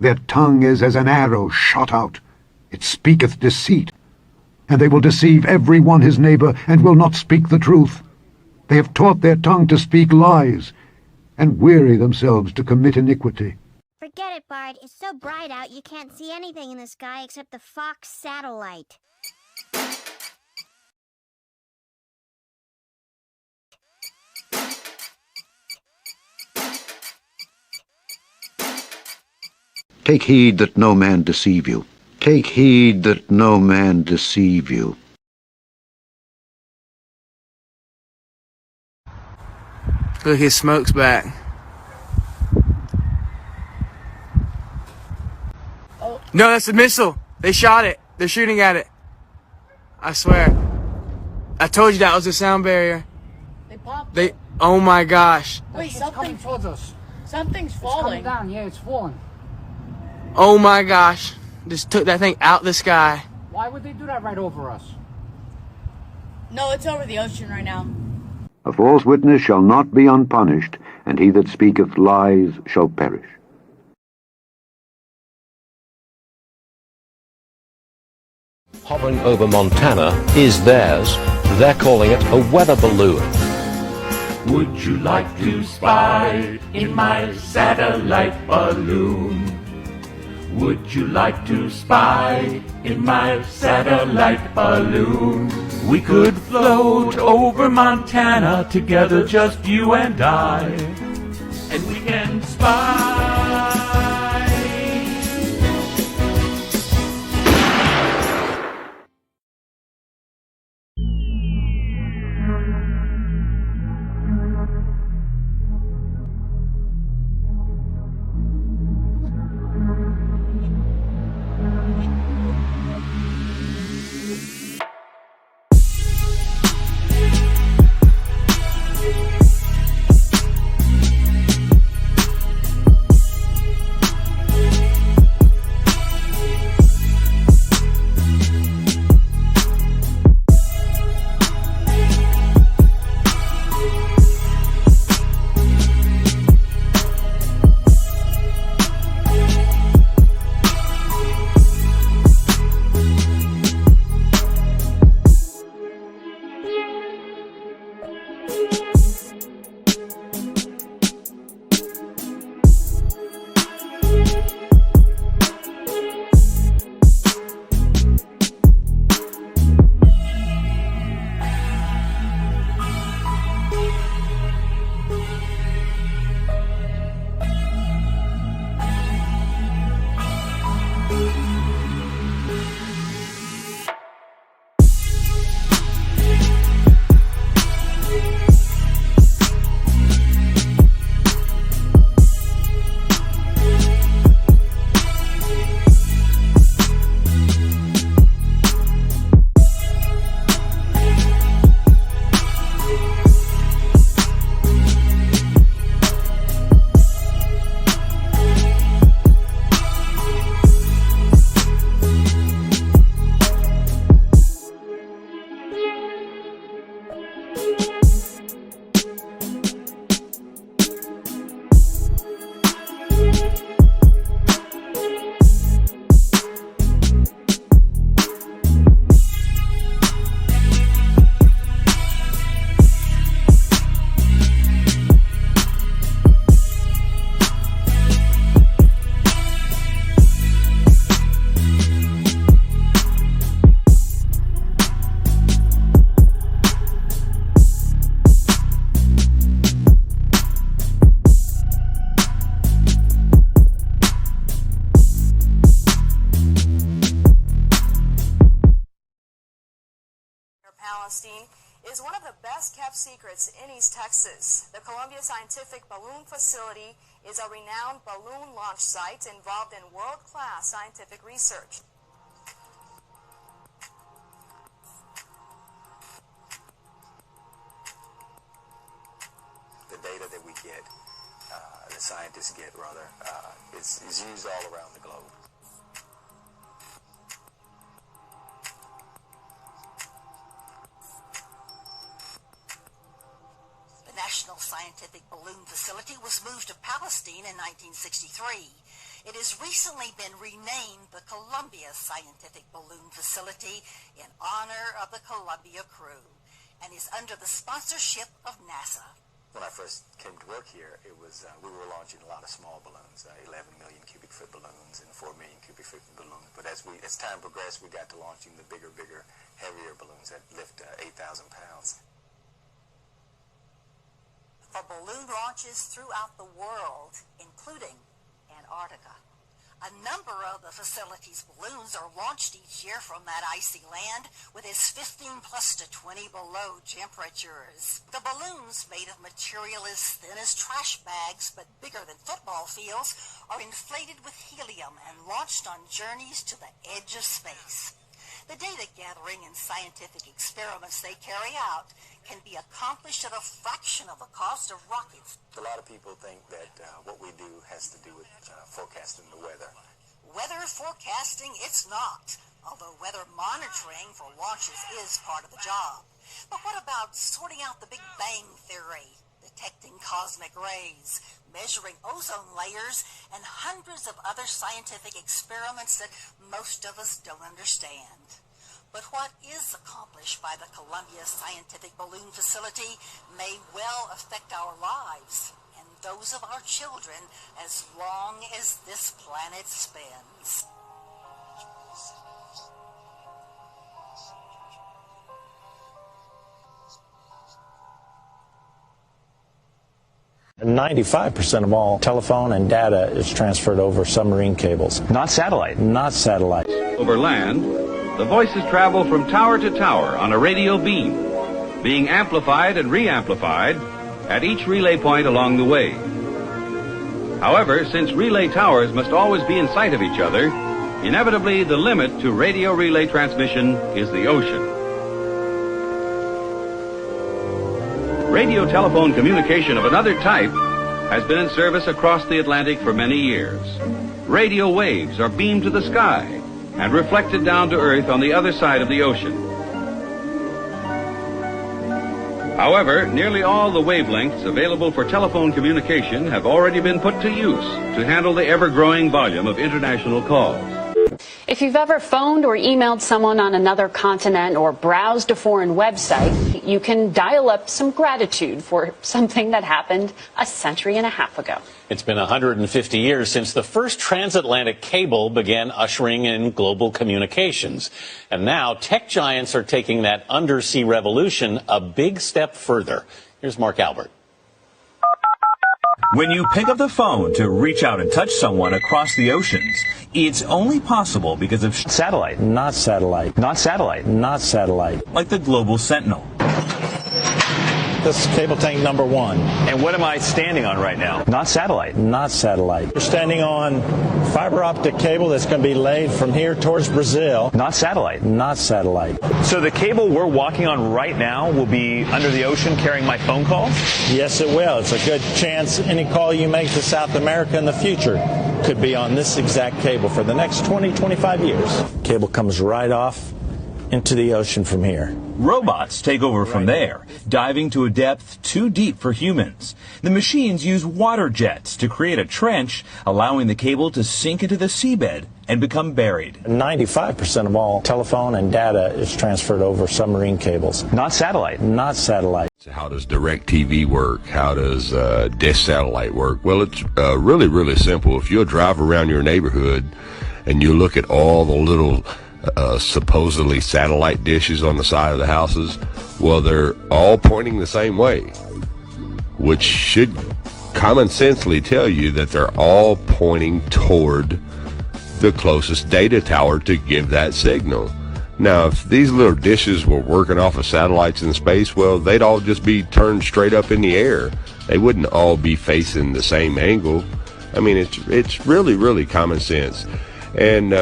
Their tongue is as an arrow shot out. It speaketh deceit. And they will deceive every one his neighbor, and will not speak the truth. They have taught their tongue to speak lies, and weary themselves to commit iniquity. Forget it, Bart. It's so bright out you can't see anything in the sky except the Fox satellite. Take heed that no man deceive you. Take heed that no man deceive you. Look, his smoke's back. Oh. No, that's a missile. They shot it. They're shooting at it. I swear. I told you that was a sound barrier. They popped. Oh my gosh. Wait, something's coming towards us. Something's falling. It's coming down. Yeah, it's falling. Oh my gosh. Just took that thing out the sky. Why would they do that right over us? No, it's over the ocean right now. A false witness shall not be unpunished, and he that speaketh lies shall perish. Hovering over Montana is theirs. They're calling it a weather balloon. Would you like to spy in my satellite balloon? Would you like to spy in my satellite balloon? We could float over Montana together, just you and I, and we can spy. Palestine is one of the best-kept secrets in East Texas. The Columbia Scientific Balloon Facility is a renowned balloon launch site involved in world-class scientific research. The data that we get, the scientists get rather, is used all around the globe. The National Scientific Balloon Facility was moved to Palestine in 1963. It has recently been renamed the Columbia Scientific Balloon Facility in honor of the Columbia crew and is under the sponsorship of NASA. When I first came to work here, it was we were launching a lot of small balloons, 11 million cubic foot balloons and 4 million cubic foot balloons. But as time progressed, we got to launching the bigger, heavier balloons that lift 8,000 pounds. For balloon launches throughout the world, including Antarctica. A number of the facility's balloons are launched each year from that icy land with its 15 plus to 20 below temperatures. The balloons, made of material as thin as trash bags but bigger than football fields, are inflated with helium and launched on journeys to the edge of space. The data gathering and scientific experiments they carry out can be accomplished at a fraction of the cost of rockets. A lot of people think that what we do has to do with forecasting the weather. Weather forecasting, it's not, although weather monitoring for launches is part of the job. But what about sorting out the Big Bang Theory, detecting cosmic rays, measuring ozone layers, and hundreds of other scientific experiments that most of us don't understand? But what is accomplished by the Columbia Scientific Balloon Facility may well affect our lives and those of our children as long as this planet spins. 95% of all telephone and data is transferred over submarine cables. Not satellite. Not satellite. Over land, the voices travel from tower to tower on a radio beam, being amplified and re-amplified at each relay point along the way. However, since relay towers must always be in sight of each other, inevitably the limit to radio relay transmission is the ocean. Radio telephone communication of another type has been in service across the Atlantic for many years. Radio waves are beamed to the sky and reflected down to Earth on the other side of the ocean. However, nearly all the wavelengths available for telephone communication have already been put to use to handle the ever-growing volume of international calls. If you've ever phoned or emailed someone on another continent or browsed a foreign website, you can dial up some gratitude for something that happened a century and a half ago. It's been 150 years since the first transatlantic cable began ushering in global communications. And now tech giants are taking that undersea revolution a big step further. Here's Mark Albert. When you pick up the phone to reach out and touch someone across the oceans, it's only possible because of satellite. Not satellite. Not satellite. Not satellite. Like the Global Sentinel. This is cable tank number 1. And what am I standing on right now? Not satellite. Not satellite. You're standing on fiber optic cable that's going to be laid from here towards Brazil. Not satellite. Not satellite. So the cable we're walking on right now will be under the ocean carrying my phone calls? Yes, it will. It's a good chance any call you make to South America in the future could be on this exact cable for the next 20, 25 years. Cable comes right off into the ocean from here. Robots take over from there, diving to a depth too deep for humans. The machines use water jets to create a trench, allowing the cable to sink into the seabed and become buried. 95% of all telephone and data is transferred over submarine cables. Not satellite. Not satellite. So how does DirecTV work? How does Dish Satellite work? Well, it's really, really simple. If you'll drive around your neighborhood and you look at all the little supposedly satellite dishes on the side of the houses, well, they're all pointing the same way, which should common sensely tell you that they're all pointing toward the closest data tower to give that signal. Now, if these little dishes were working off of satellites in space, well, they'd all just be turned straight up in the air. They wouldn't all be facing the same angle. I mean, it's really, really common sense. And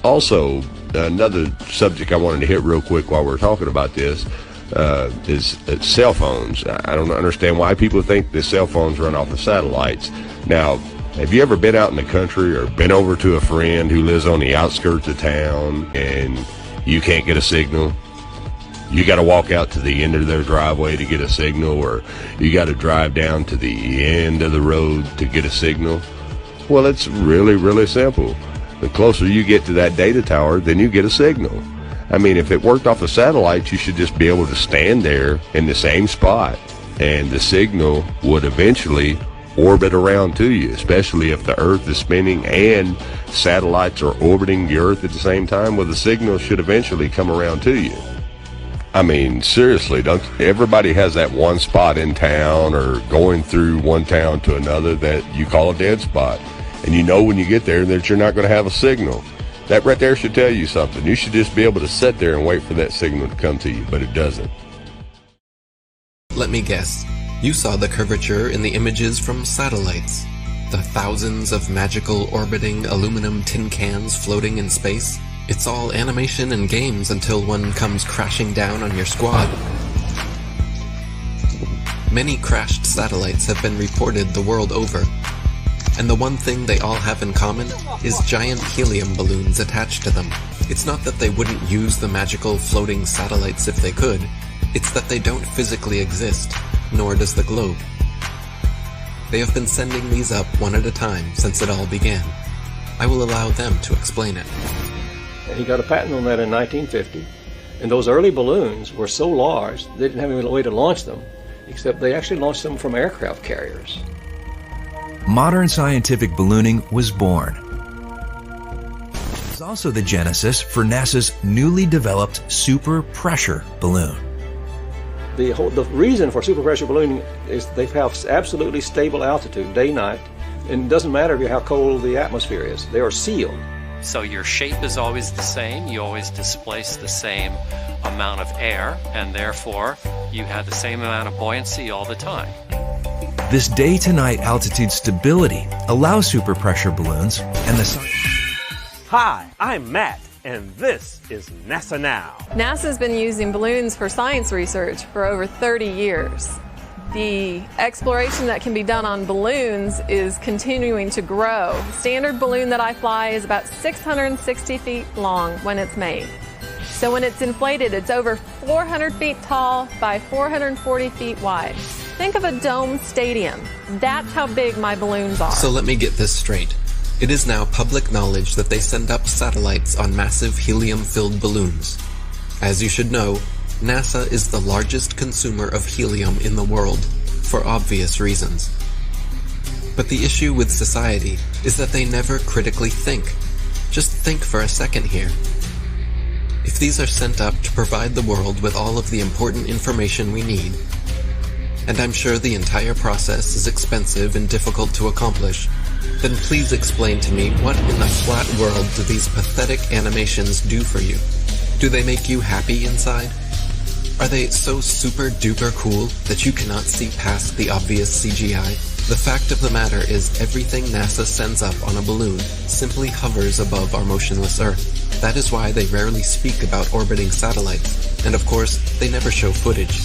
also, another subject I wanted to hit real quick while we're talking about this is cell phones. I don't understand why people think that cell phones run off of satellites. Now, have you ever been out in the country or been over to a friend who lives on the outskirts of town and you can't get a signal? You got to walk out to the end of their driveway to get a signal, or you got to drive down to the end of the road to get a signal. Well, it's really, really simple. The closer you get to that data tower, then you get a signal. I mean, if it worked off a satellite, you should just be able to stand there in the same spot, and the signal would eventually orbit around to you, especially if the Earth is spinning and satellites are orbiting the Earth at the same time. Well, the signal should eventually come around to you. I mean, seriously, don't everybody has that one spot in town or going through one town to another that you call a dead spot, and you know when you get there that you're not going to have a signal. That right there should tell you something. You should just be able to sit there and wait for that signal to come to you, but it doesn't. Let me guess. You saw the curvature in the images from satellites. The thousands of magical orbiting aluminum tin cans floating in space. It's all animation and games until one comes crashing down on your squad. Many crashed satellites have been reported the world over. And the one thing they all have in common is giant helium balloons attached to them. It's not that they wouldn't use the magical floating satellites if they could. It's that they don't physically exist, nor does the globe. They have been sending these up one at a time since it all began. I will allow them to explain it. He got a patent on that in 1950, and those early balloons were so large they didn't have any way to launch them, except they actually launched them from aircraft carriers. Modern scientific ballooning was born. It was also the genesis for NASA's newly developed super pressure balloon. The reason for super pressure ballooning is they have absolutely stable altitude, day, night, and it doesn't matter how cold the atmosphere is. They are sealed. So your shape is always the same, you always displace the same amount of air, and therefore you have the same amount of buoyancy all the time. This day-to-night altitude stability allows super pressure balloons and the sun. Hi, I'm Matt, and this is NASA Now. NASA's been using balloons for science research for over 30 years. The exploration that can be done on balloons is continuing to grow. The standard balloon that I fly is about 660 feet long when it's made. So when it's inflated, it's over 400 feet tall by 440 feet wide. Think of a dome stadium. That's how big my balloons are. So let me get this straight. It is now public knowledge that they send up satellites on massive helium-filled balloons. As you should know, NASA is the largest consumer of helium in the world, for obvious reasons. But the issue with society is that they never critically think. Just think for a second here. If these are sent up to provide the world with all of the important information we need, and I'm sure the entire process is expensive and difficult to accomplish, then please explain to me what in the flat world do these pathetic animations do for you? Do they make you happy inside? Are they so super duper cool that you cannot see past the obvious CGI? The fact of the matter is everything NASA sends up on a balloon simply hovers above our motionless Earth. That is why they rarely speak about orbiting satellites, and of course, they never show footage.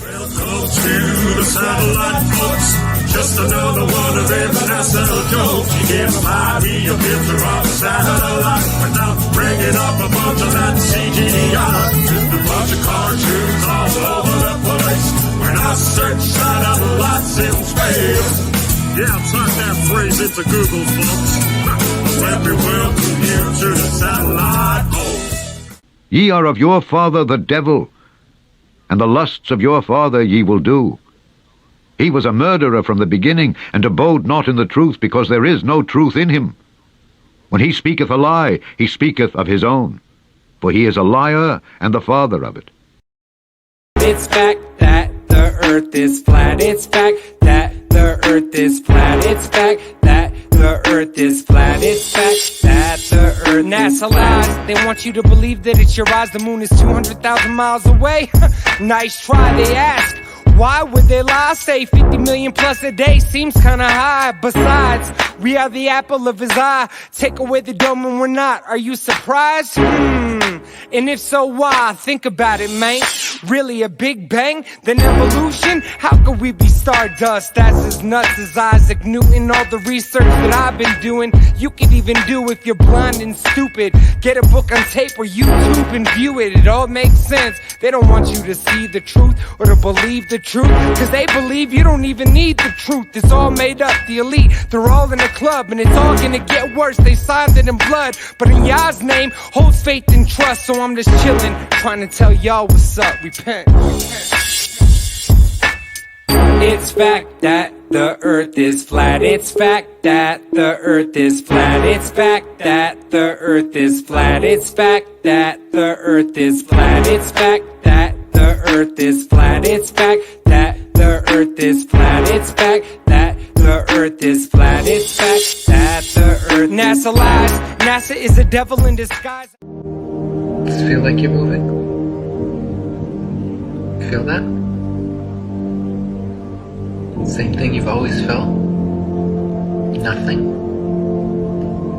Welcome to the satellite folks. Just another one of them NASA jokes. You get by me a picture of a satellite without bringing up a bunch of that CGI. Just a bunch of cartoons all over the place. When I search satellites in space. Yeah, type that phrase into Google, folks. Let me welcome you to the satellite folks. Ye are of your father the devil, and the lusts of your father ye will do. He was a murderer from the beginning, and abode not in the truth, because there is no truth in him. When he speaketh a lie, he speaketh of his own, for he is a liar and the father of it. It's fact that the earth is flat. It's fact that the earth is flat. It's fact that the earth is flat. It's fact that the earth NASA lies. They want you to believe that it's your eyes. The moon is 200,000 miles away. Nice try, they ask. Why would they lie? Say 50 million plus a day seems kinda high. Besides, we are the apple of his eye. Take away the dome and we're not. Are you surprised? And if so, why? Think about it, man. Really a big bang? Then evolution? How could we be stardust? That's as nuts as Isaac Newton. All the research that I've been doing, you could even do if you're blind and stupid. Get a book on tape or YouTube and view it. It all makes sense. They don't want you to see the truth or to believe the truth, cause they believe you don't even need the truth. It's all made up, the elite, they're all in the club, and it's all gonna get worse. They signed it in blood, but in Yah's name holds faith and trust. So I'm just chilling, trying to tell y'all what's up. Repent. It's fact that the earth is flat. It's fact that the earth is flat. It's fact that the earth is flat. It's fact that the earth is flat. It's fact that the earth is flat. It's fact that the earth is flat. It's fact that the earth is flat. It's fact that the earth. NASA lies. NASA is a devil in disguise. Does it feel like you're moving? Feel that? Same thing you've always felt? Nothing?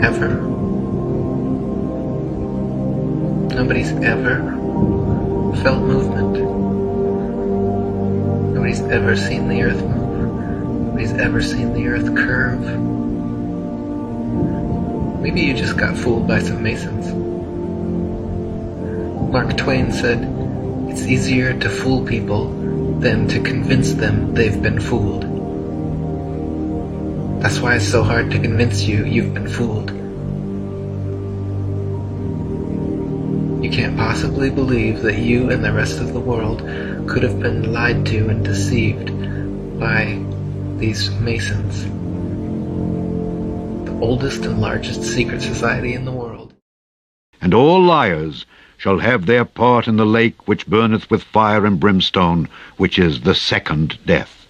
Ever? Nobody's ever felt movement. Nobody's ever seen the earth move. Nobody's ever seen the earth curve. Maybe you just got fooled by some Masons. Mark Twain said, "It's easier to fool people than to convince them they've been fooled." That's why it's so hard to convince you you've been fooled. You can't possibly believe that you and the rest of the world could have been lied to and deceived by these Masons, the oldest and largest secret society in the world. And all liars shall have their part in the lake which burneth with fire and brimstone, which is the second death.